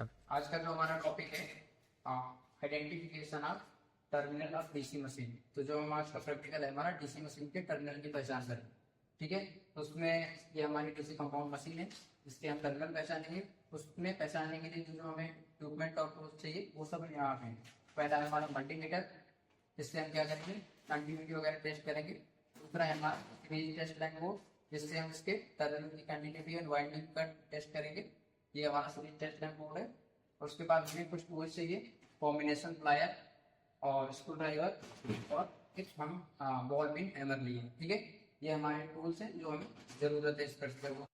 Sir. आज का जो हमारा टॉपिक है identification of terminal of DC machine. तो जो हम आज का प्रैक्टिकल है हमारा डीसी मशीन के टर्मिनल की पहचान करें। ठीक है, तो उसमें ये हमारी डीसी कंपाउंड मशीन है जिसके हम टर्मिनल पहचानेंगे। उसमें पहचानने के लिए जो हमें इक्विपमेंट और टूल्स चाहिए वो सब यहाँ पे हैं। पहला है हमारा मल्टीमीटर, जिससे हम क्या करेंगे कंटिन्यूटी वगैरह टेस्ट करेंगे। दूसरा है हमारा फ्रीज टेस्ट लैंप बोर्ड, जिससे हम इसके टर्मिनल की कंटिन्यूटी एंड वाइंडिंग का टेस्ट करेंगे। ये हमारा फ्रीज टेस्ट लैंप बोर्ड है। और उसके बाद हमें कुछ टूल्स चाहिए, कॉम्बिनेशन प्लायर और स्क्रू ड्राइवर और एक हम बॉल पिन हैमर लिए। ठीक है, ये हमारे टूल्स हैं जो हमें जरूरत है इस प्रैक्टिकल को।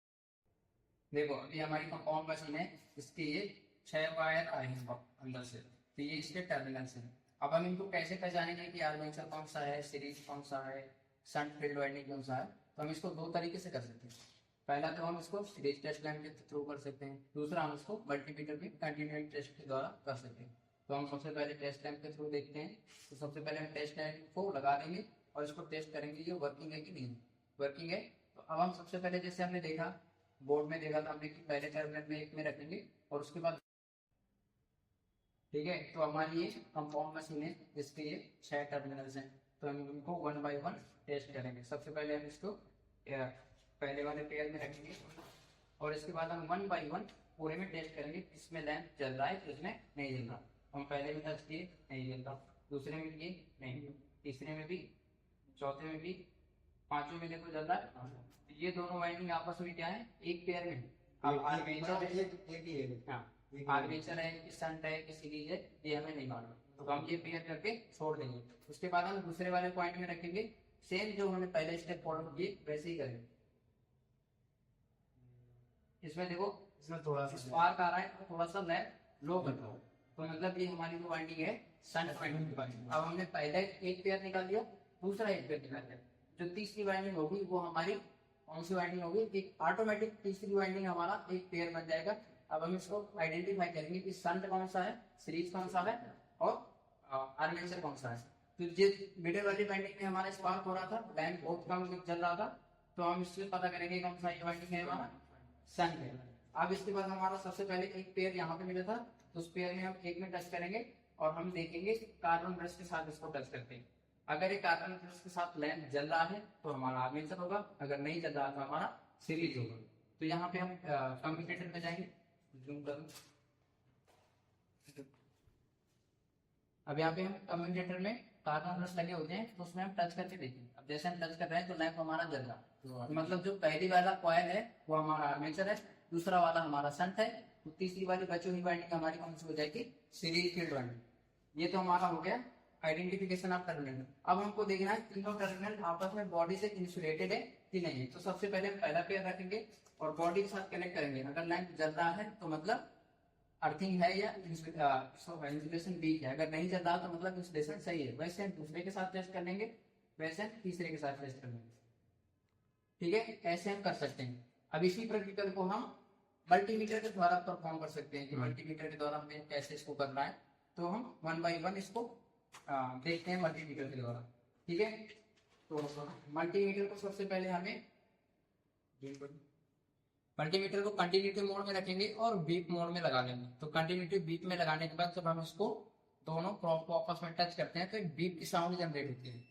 देखो अभी हमारी कंपाउंड मशीन है, इसके ये 6 वायर आए हैं अंदर से, तो ये इसके टर्मिनल्स हैं। अब हम इनको कैसे पहचानेंगे कि आर्मेचर कौन सा है, सीरीज कौन सा है, शंट फील्ड वाइंडिंग कौन सा है। तो हम इसको 2 तरीके से कर सकते हैं। पहला तो हम इसको सीरीज टेस्ट लैंप के थ्रू कर सकते हैं, दूसरा हम इसको मल्टीमीटर के कंटिन्यूटी टेस्ट के द्वारा कर सकते हैं। तो हम सबसे पहले टेस्ट लैंप के थ्रू देखते हैं। तो सबसे पहले हम टेस्ट लैंप को लगा देंगे और इसको टेस्ट करेंगे ये वर्किंग है कि नहीं वर्किंग है। तो अब हम सबसे पहले जैसे हमने देखा बोर्ड में देखा था हमने कि पहले टर्मिनल में एक में रखेंगे और उसके बाद ठीक है। तो हमारी ये कंपाउंड मशीन है जिसके ये 6 टर्मिनल्स हैं। तो हम इनको 1 बाय 1 टेस्ट करेंगे। सबसे पहले हम इसको पहले वाले पेयर में रखेंगे और इसके बाद हम 1 बाय 1 पूरे में टेस्ट करेंगे किसमें लैंप जल रहा है किसमें नहीं जल रहा। हम पहले में टच किए नहीं जल रहा, दूसरे में किए नहीं, तीसरे में भी, चौथे में भी, पांचवें में देखो जल रहा है। ये दोनों वाइंडिंग आपस में क्या है एक पेयर में। अब आर्मेचर है कि शंट है कि सीरीज है ये हमें नहीं मालूम, तो हम ये पेयर करके छोड़ देंगे। उसके बाद हम दूसरे वाले पॉइंट में रखेंगे, सेम जो हमने पहले स्टेप फॉलो किए वैसे ही करेंगे। इसमें देखो इसमें थोड़ा सा स्पार्क आ रहा है, थोड़ा सा लैंप लो कर रहा है, तो मतलब ये हमारी जो वाइंडिंग है शंट वाइंडिंग। अब हमने पहले एक पेयर निकाल दिया, दूसरा एक पेयर निकाल दिया, जो तीसरी वाइंडिंग होगी वो हमारी कौन सी वाइंडिंग होगी, एक ऑटोमेटिक तीसरी वाइंडिंग हमारा एक पेयर बन जाएगा। अब हम इसको आइडेंटिफाई करेंगे कि शंट कौन सा है, सीरीज कौन सा है और आर्मेचर कौन सा है। तो जिस मिडिल वाली वाइंडिंग में हमारा स्पार्क हो रहा था, लैंप बहुत कम जल रहा था, तो हम इससे पता करेंगे कौन सा ये वाइंडिंग है हमारा शंट है। अब इसके बाद हमारा सबसे पहले एक पेयर यहाँ पे मिला था, तो उस पेयर में हम एक में टच करेंगे और हम देखेंगे कार्बन ब्रश के साथ इसको टच करते हैं। अगर ये कार्बन ब्रश के साथ लैंप जल रहा है तो हमारा आर्मेचर होगा, अगर नहीं जल रहा तो हमारा सीरीज होगा। तो यहाँ पे हम कम्युनिकेटर पे जाएंगे, जूम करूं। अब यहाँ पे हम कम्युनिकेटर में कार्बन ब्रश लगे होते हैं, तो उसमें हम टच करके देखेंगे। अब जैसे हम टच कर रहे हैं तो लैंप हमारा जल रहा है, तो मतलब जो पहली वाला कॉइल है वो हमारा आर्मेचर है, दूसरा वाला हमारा शंट है, तो तीसरी वाली बची हुई वाइंडिंग हमारी कौन सी हो जाएगी, सीरीज फील्ड वाइंडिंग। ये तो हमारा हो गया आइडेंटिफिकेशन ऑफ टर्मिनल। अब हमको देखना है तीनों टर्मिनल आपस में बॉडी से इंसुलेटेड है कि नहीं है। तो सबसे पहले हम पहला पेयर रखेंगे और बॉडी के साथ कनेक्ट करेंगे। अगर लैंप जल रहा है तो मतलब अर्थिंग है या इंसुलेशन वीक है, अगर नहीं चल रहा तो मतलब इंसुलेशन सही है। वैसे हम दूसरे के साथ टेस्ट कर लेंगे, वैसे हम तीसरे के साथ टेस्ट कर लेंगे। ठीक है, ऐसे हम कर सकते हैं। अब इसी प्रैक्टिकल को हम मल्टीमीटर के द्वारा परफॉर्म कर सकते हैं कि मल्टीमीटर के द्वारा हमें कैसे इसको करना है। तो हम 1 बाय 1 इसको देखते हैं मल्टीमीटर के द्वारा। ठीक है, तो मल्टीमीटर को सबसे पहले हमें मल्टीमीटर को कंटिन्यूटी मोड में रखेंगे और बीप मोड में लगा लेंगे। तो कंटिन्यूटी बीप में लगाने के बाद जब हम इसको दोनों प्रोब को आपस में टच करते हैं तो एक बीप की साउंड जनरेट होती है।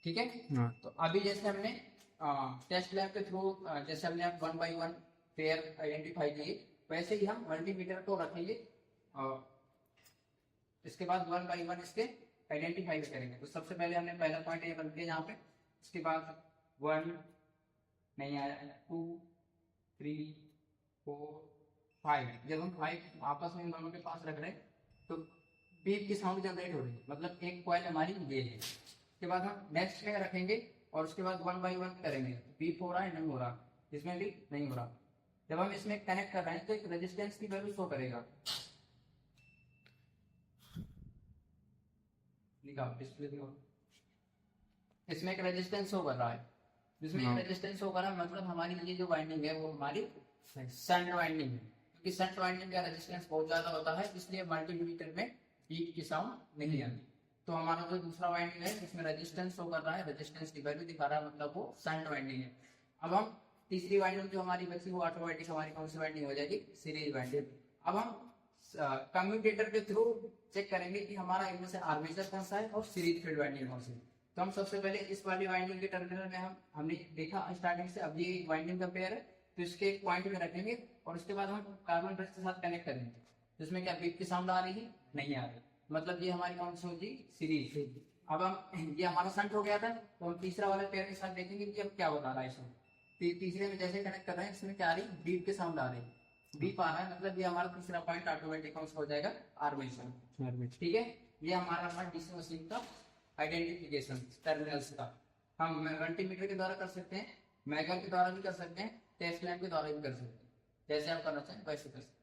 ठीक है, तो अभी जैसे हमने टेस्ट लैब के थ्रू जैसे हमने 1 बाय 1 पेयर आइडेंटिफाई किए, वैसे ही हम मल्टीमीटर को रखेंगे और इसके बाद 1 बाय 1 इसके आइडेंटिफाई करेंगे। तो सबसे पहले हमने पहला पॉइंट ये बन दिया यहाँ पे, इसके बाद 1 नहीं आया, 2 3 4 5। जब हम 5 आपस में इन दोनों के पास रख रहे हैं तो बीप की साउंड जनरेट हो रही है, मतलब एक कॉइल हमारी ये है। उसके बाद हम नेक्स्ट में रखेंगे और उसके बाद 1 बाय 1 करेंगे, बीप हो रहा है नहीं हो रहा, इसमें भी नहीं हो रहा। जब हम इसमें कनेक्ट कर रहे हैं तो एक रेजिस्टेंस की वैल्यू शो करेगा, डिस्प्ले इसमें एक रेजिस्टेंस शो कर रहा है, जिसमें एक रेजिस्टेंस शो कर रहा है, मतलब हमारी ये जो वाइंडिंग है वो हमारी शंट वाइंडिंग है। क्योंकि शंट वाइंडिंग का रेजिस्टेंस बहुत ज्यादा होता है, इसलिए मल्टीमीटर में बीप की साउंड नहीं आती। तो हमारा जो दूसरा वाइंडिंग है जिसमें रेजिस्टेंस शो कर रहा है, रेजिस्टेंस की वैल्यू दिखा रहा है, मतलब वो शंट वाइंडिंग है। अब हम तीसरी वाइंडिंग जो हमारी बची वो ऑटोमेटिक हमारी कौन सी वाइंडिंग हो जाएगी, सीरीज वाइंडिंग। अब हम कम्यूटेटर के थ्रू चेक करेंगे कि हमारा इनमें से आर्मेचर कौन सा है और सीरीज फील्ड वाइंडिंग कौन सी है। तो हम सबसे पहले इस वाली वाइंडिंग के टर्मिनल में हमने देखा स्टार्टिंग से, अब ये वाइंडिंग का पेयर है तो इसके एक पॉइंट में रखेंगे और उसके बाद हम कार्बन ब्रश के साथ कनेक्ट करेंगे। जिसमें क्या बीप की साउंड आ रही है? नहीं आ रही, मतलब ये हमारी कौन सी होगी? सीरीज। अब हम ये हमारा शंट हो गया था, तो हम तीसरा वाले पेयर के साथ देखेंगे कि अब क्या बता रहा है इसमें। तीसरे में जैसे कनेक्ट कर रहे हैं इसमें क्या आ रही है? बीप की साउंड आ रही है। बीप आ रहा है मतलब ये हमारा तीसरा पॉइंट ऑटोमेटिक कौन सा हो जाएगा? आर्मेचर। ठीक है, ये हमारा डीसी मशीन का आइडेंटिफिकेशन टर्मिनल्स का। हम मल्टीमीटर के द्वारा कर सकते हैं, मैगर के द्वारा भी कर सकते हैं, टेस्ट लैम्प के द्वारा भी कर सकते हैं, जैसे आप करना चाहें वैसे कर सकते हैं।